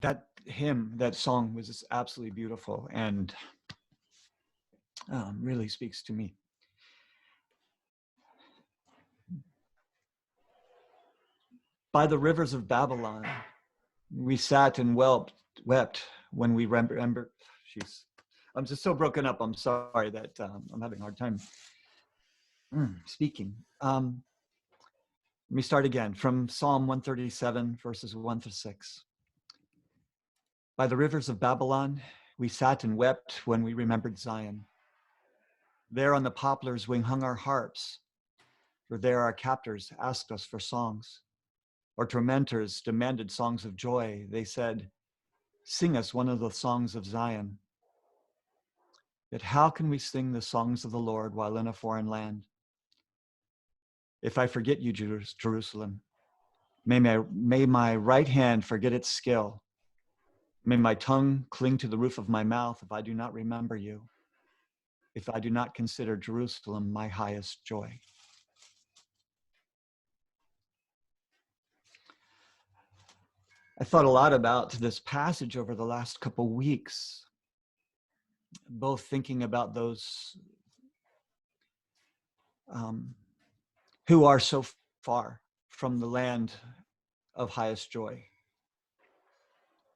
that hymn, that song was just absolutely beautiful and really speaks to me. By the rivers of Babylon, we sat and wept when we remember. Jeez, I'm just so broken up. I'm sorry that I'm having a hard time speaking. Let me start again from Psalm 137, verses 1 to 6. By the rivers of Babylon, we sat and wept when we remembered Zion. There on the poplar's wing hung our harps, for there our captors asked us for songs. Our tormentors demanded songs of joy. They said, "Sing us one of the songs of Zion." Yet how can we sing the songs of the Lord while in a foreign land? If I forget you, Jerusalem, may my right hand forget its skill. May my tongue cling to the roof of my mouth if I do not remember you, if I do not consider Jerusalem my highest joy. I thought a lot about this passage over the last couple weeks, both thinking about those who are so far from the land of highest joy,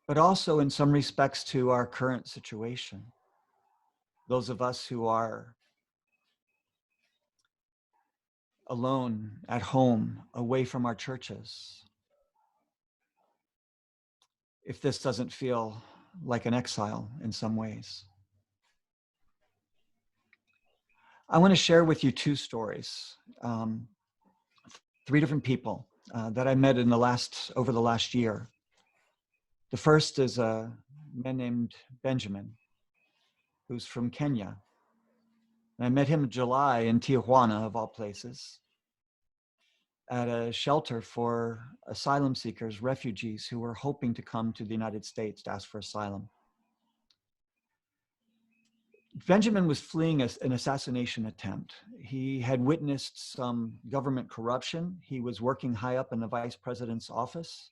but also in some respects to our current situation. Those of us who are alone at home, away from our churches. If this doesn't feel like an exile in some ways. I want to share with you two stories, three different people that I met over the last year. The first is a man named Benjamin, who's from Kenya. And I met him in July in Tijuana, of all places, at a shelter for asylum seekers, refugees who were hoping to come to the United States to ask for asylum. Benjamin was fleeing an assassination attempt. He had witnessed some government corruption. He was working high up in the vice president's office.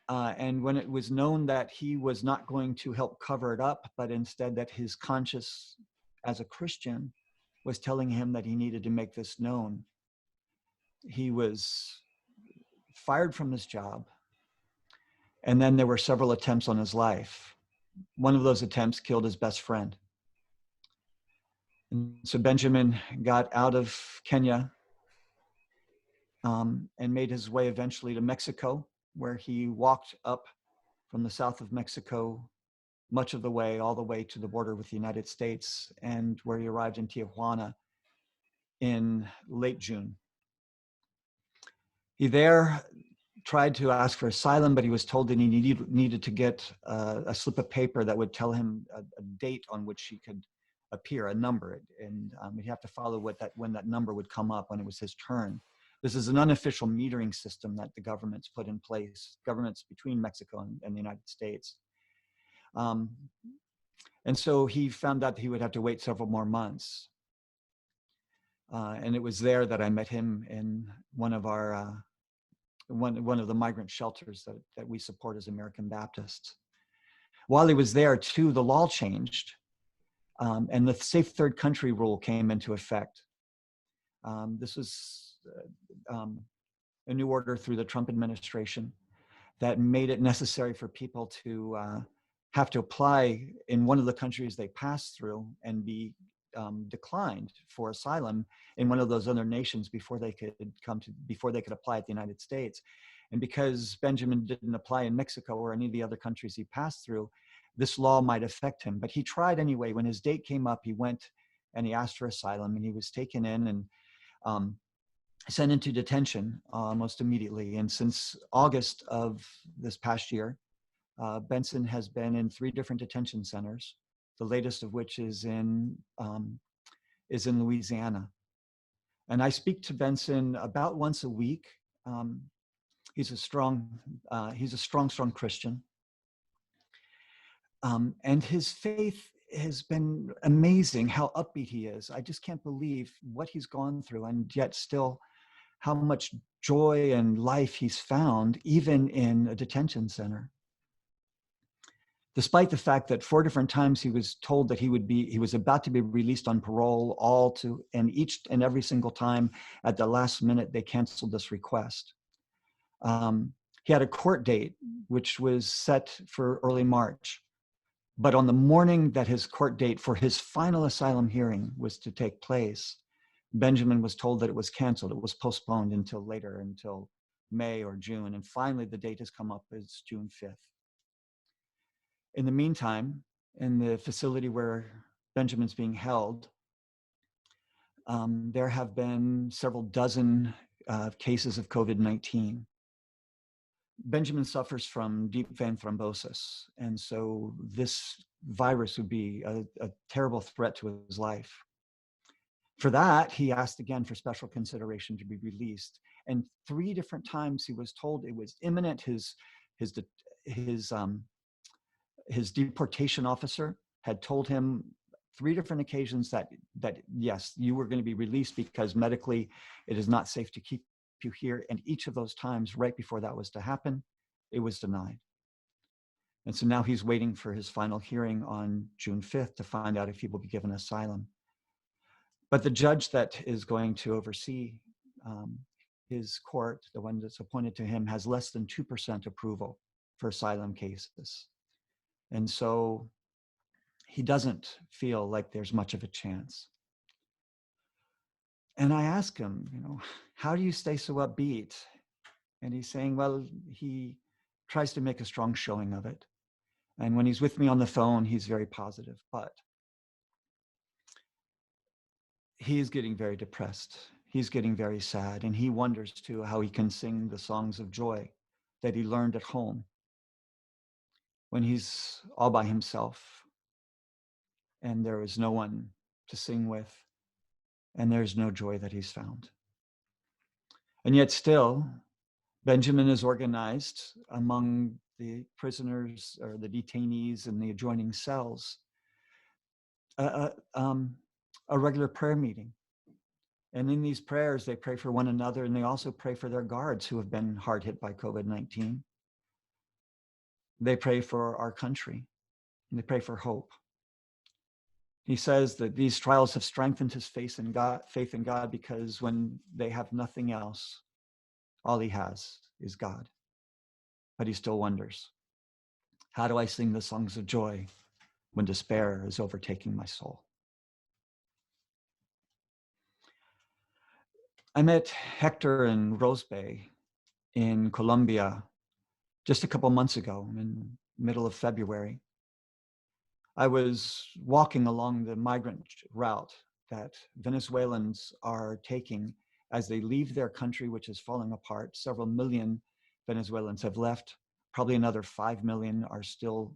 And when it was known that he was not going to help cover it up, but instead that his conscience as a Christian was telling him that he needed to make this known, he was fired from his job. And then there were several attempts on his life. One of those attempts killed his best friend. And so Benjamin got out of Kenya and made his way eventually to Mexico, where he walked up from the south of Mexico much of the way, all the way to the border with the United States, and where he arrived in Tijuana in late June. He there tried to ask for asylum, but he was told that he needed to get a slip of paper that would tell him a date on which he could appear, a number, and he'd have to follow when that number would come up when it was his turn. This is an unofficial metering system that the government's put in place, governments between Mexico and the United States. And so he found out that he would have to wait several more months. And it was there that I met him in one of our one of the migrant shelters that we support as American Baptists. While he was there too, the law changed. And the safe third country rule came into effect. This was a new order through the Trump administration that made it necessary for people to have to apply in one of the countries they passed through and be declined for asylum in one of those other nations before they could apply at the United States. And because Benjamin didn't apply in Mexico or any of the other countries he passed through, this law might affect him. But he tried anyway. When his date came up, he went and he asked for asylum, and he was taken in and sent into detention almost immediately. And since August of this past year, Benson has been in 3 different detention centers, the latest of which is in Louisiana. And I speak to Benson about once a week. He's a strong Christian. And his faith has been amazing, how upbeat he is. I just can't believe what he's gone through, and yet still how much joy and life he's found, even in a detention center. despite the fact that 4 different times he was told that he was about to be released on parole, and each and every single time at the last minute they canceled this request. He had a court date which was set for early March, but on the morning that his court date for his final asylum hearing was to take place, Benjamin was told that it was canceled. It was postponed until later, until May or June, and finally the date has come up as June 5th. In the meantime, in the facility where Benjamin's being held, there have been several dozen cases of COVID-19. Benjamin suffers from deep vein thrombosis, and so this virus would be a terrible threat to his life. For that, he asked again for special consideration to be released, and 3 different times he was told it was imminent. His deportation officer had told him 3 different occasions that yes, you were going to be released because medically it is not safe to keep you here. And each of those times, right before that was to happen, it was denied. And so now he's waiting for his final hearing on June 5th to find out if he will be given asylum. But the judge that is going to oversee his court, the one that's appointed to him, has less than 2% approval for asylum cases. And so he doesn't feel like there's much of a chance. And I ask him, how do you stay so upbeat? And he's saying, well, he tries to make a strong showing of it. And when he's with me on the phone, he's very positive, but he is getting very depressed. He's getting very sad. And he wonders too how he can sing the songs of joy that he learned at home when he's all by himself and there is no one to sing with, and there's no joy that he's found. And yet still, Benjamin is organized among the prisoners or the detainees in the adjoining cells a regular prayer meeting. And in these prayers, they pray for one another, and they also pray for their guards who have been hard hit by COVID-19. They pray for our country, and they pray for hope. He says that these trials have strengthened his faith in God, because when they have nothing else, all he has is God. But he still wonders, how do I sing the songs of joy when despair is overtaking my soul? I met Hector and Rose Bay in Colombia just a couple months ago, in the middle of February. I was walking along the migrant route that Venezuelans are taking as they leave their country, which is falling apart. Several million Venezuelans have left. Probably another 5 million are still,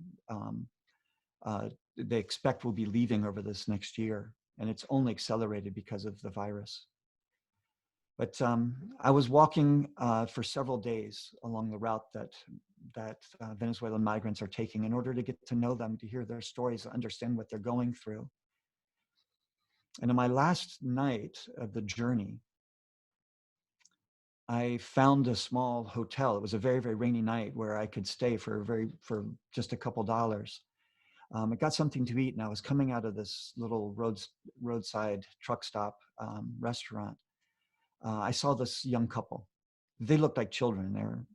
they expect will be leaving over this next year. And it's only accelerated because of the virus. But I was walking for several days along the route that Venezuelan migrants are taking in order to get to know them, to hear their stories, understand what they're going through. And on my last night of the journey, I found a small hotel. It was a very, very rainy night where I could stay for just a couple dollars. I got something to eat, and I was coming out of this little roadside truck stop restaurant. I saw this young couple. They looked like children.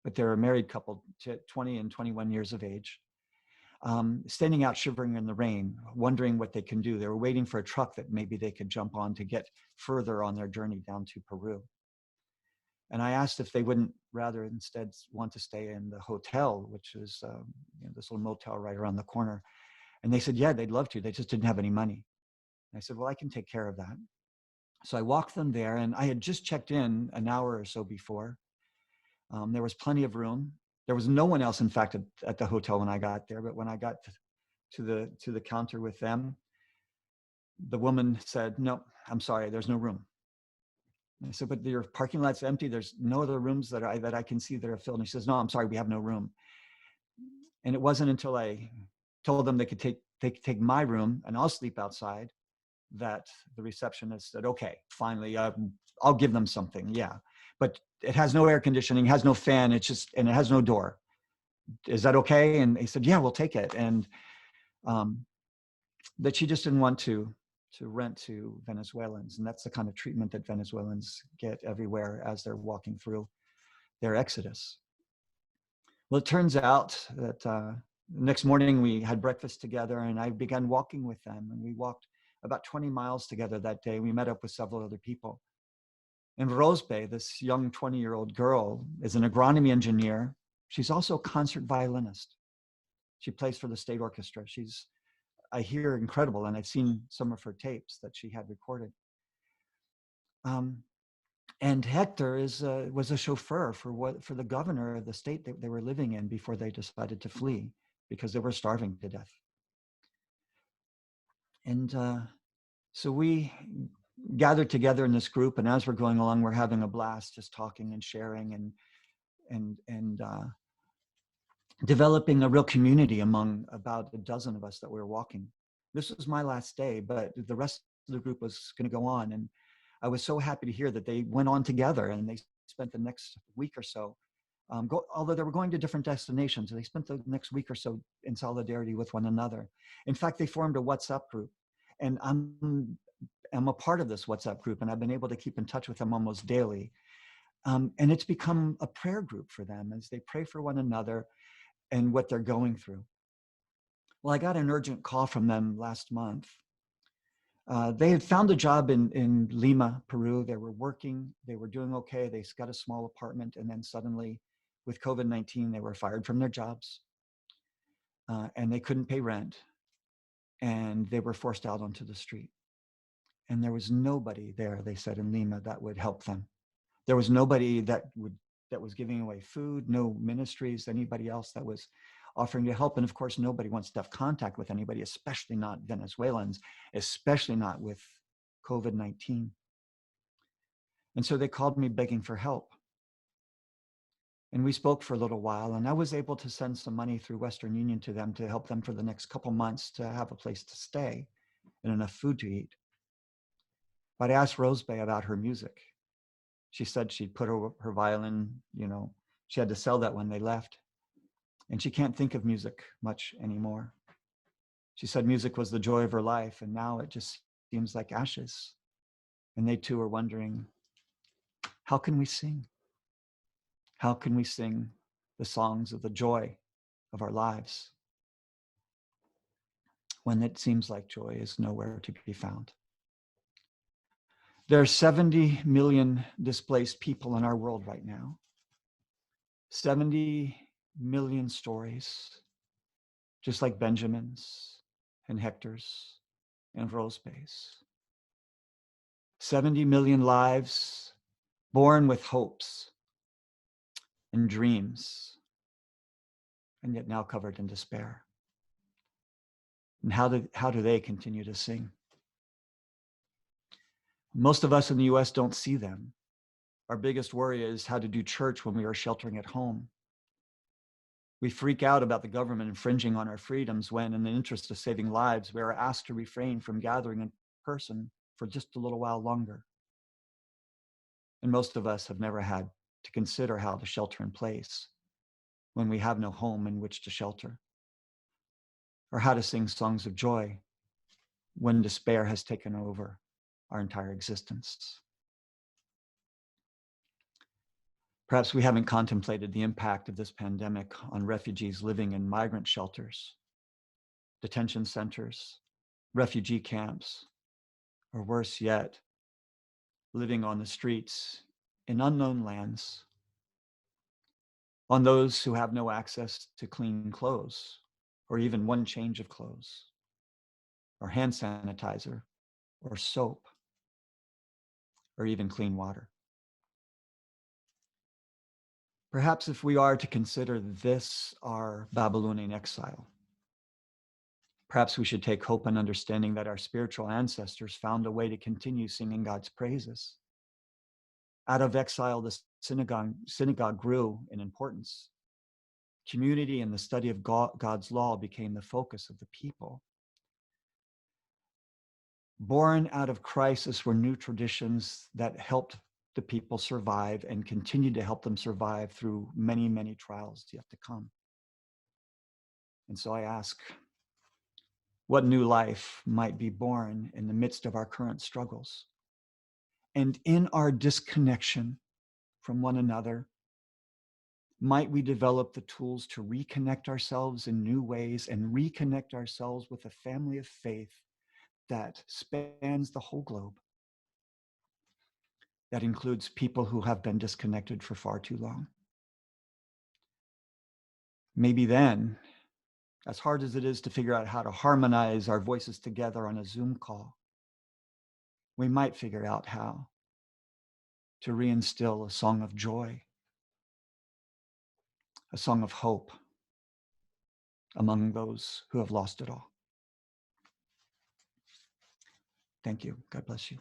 But they're a married couple, 20 and 21 years of age, standing out shivering in the rain, wondering what they can do. They were waiting for a truck that maybe they could jump on to get further on their journey down to Peru. And I asked if they wouldn't rather instead want to stay in the hotel, which is this little motel right around the corner. And they said, yeah, they'd love to. They just didn't have any money. And I said, well, I can take care of that. So I walked them there, and I had just checked in an hour or so before. There was plenty of room. There was no one else, in fact, at the hotel when I got there. But when I got to the counter with them, the woman said, no, I'm sorry, there's no room. And I said, but your parking lot's empty. There's no other rooms that I can see that are filled. And she says, no, I'm sorry, we have no room. And it wasn't until I told them they could take my room and I'll sleep outside that the receptionist said, okay, finally, I'll give them something. Yeah. But it has no air conditioning, has no fan, and it has no door. is that okay? And they said, yeah, we'll take it. And that she just didn't want to rent to Venezuelans. And that's the kind of treatment that Venezuelans get everywhere as they're walking through their exodus. Well, it turns out that next morning we had breakfast together and I began walking with them. And we walked about 20 miles together that day. We met up with several other people. And Rosbe, this young 20-year-old girl, is an agronomy engineer. She's also a concert violinist. She plays for the state orchestra. She's, I hear, incredible, and I've seen some of her tapes that she had recorded. And Hector was a chauffeur for the governor of the state that they were living in before they decided to flee because they were starving to death. And so we gathered together in this group, and as we're going along, we're having a blast, just talking and sharing and developing a real community among about a dozen of us that we were walking. This was my last day, but the rest of the group was going to go on. And I was so happy to hear that they went on together and they spent the next week or so, although they were going to different destinations, they spent the next week or so in solidarity with one another. In fact, they formed a WhatsApp group. And I'm a part of this WhatsApp group, and I've been able to keep in touch with them almost daily. And it's become a prayer group for them as they pray for one another and what they're going through. Well, I got an urgent call from them last month. They had found a job in Lima, Peru. They were working, they were doing okay. They got a small apartment, and then suddenly with COVID-19, they were fired from their jobs and they couldn't pay rent and they were forced out onto the street. And there was nobody there, they said, in Lima that would help them. There was nobody that was giving away food, no ministries, anybody else that was offering to help. And of course, nobody wants to have contact with anybody, especially not Venezuelans, especially not with COVID-19. And so they called me begging for help. And we spoke for a little while, and I was able to send some money through Western Union to them to help them for the next couple months to have a place to stay and enough food to eat. But I asked Rosebe about her music. She said she'd put her violin, she had to sell that when they left. And she can't think of music much anymore. She said music was the joy of her life, and now it just seems like ashes. And they too are wondering, how can we sing? How can we sing the songs of the joy of our lives when it seems like joy is nowhere to be found? There are 70 million displaced people in our world right now. 70 million stories, just like Benjamin's and Hector's and Rosebe's. 70 million lives born with hopes and dreams, and yet now covered in despair. And how do they continue to sing? Most of us in the US don't see them. Our biggest worry is how to do church when we are sheltering at home. We freak out about the government infringing on our freedoms when, in the interest of saving lives, we are asked to refrain from gathering in person for just a little while longer. And most of us have never had to consider how to shelter in place when we have no home in which to shelter, or how to sing songs of joy when despair has taken over our entire existence. Perhaps we haven't contemplated the impact of this pandemic on refugees living in migrant shelters, detention centers, refugee camps, or worse yet, living on the streets in unknown lands, on those who have no access to clean clothes, or even one change of clothes, or hand sanitizer, or soap, or even clean water. Perhaps if we are to consider this our Babylonian exile, perhaps we should take hope in understanding that our spiritual ancestors found a way to continue singing God's praises. Out of exile, the synagogue grew in importance. Community and the study of God's law became the focus of the people. Born out of crisis were new traditions that helped the people survive and continued to help them survive through many, many trials yet to come. And so I ask, what new life might be born in the midst of our current struggles? And in our disconnection from one another, might we develop the tools to reconnect ourselves in new ways and reconnect ourselves with a family of faith that spans the whole globe, that includes people who have been disconnected for far too long. Maybe then, as hard as it is to figure out how to harmonize our voices together on a Zoom call, we might figure out how to reinstill a song of joy, a song of hope among those who have lost it all. Thank you. God bless you.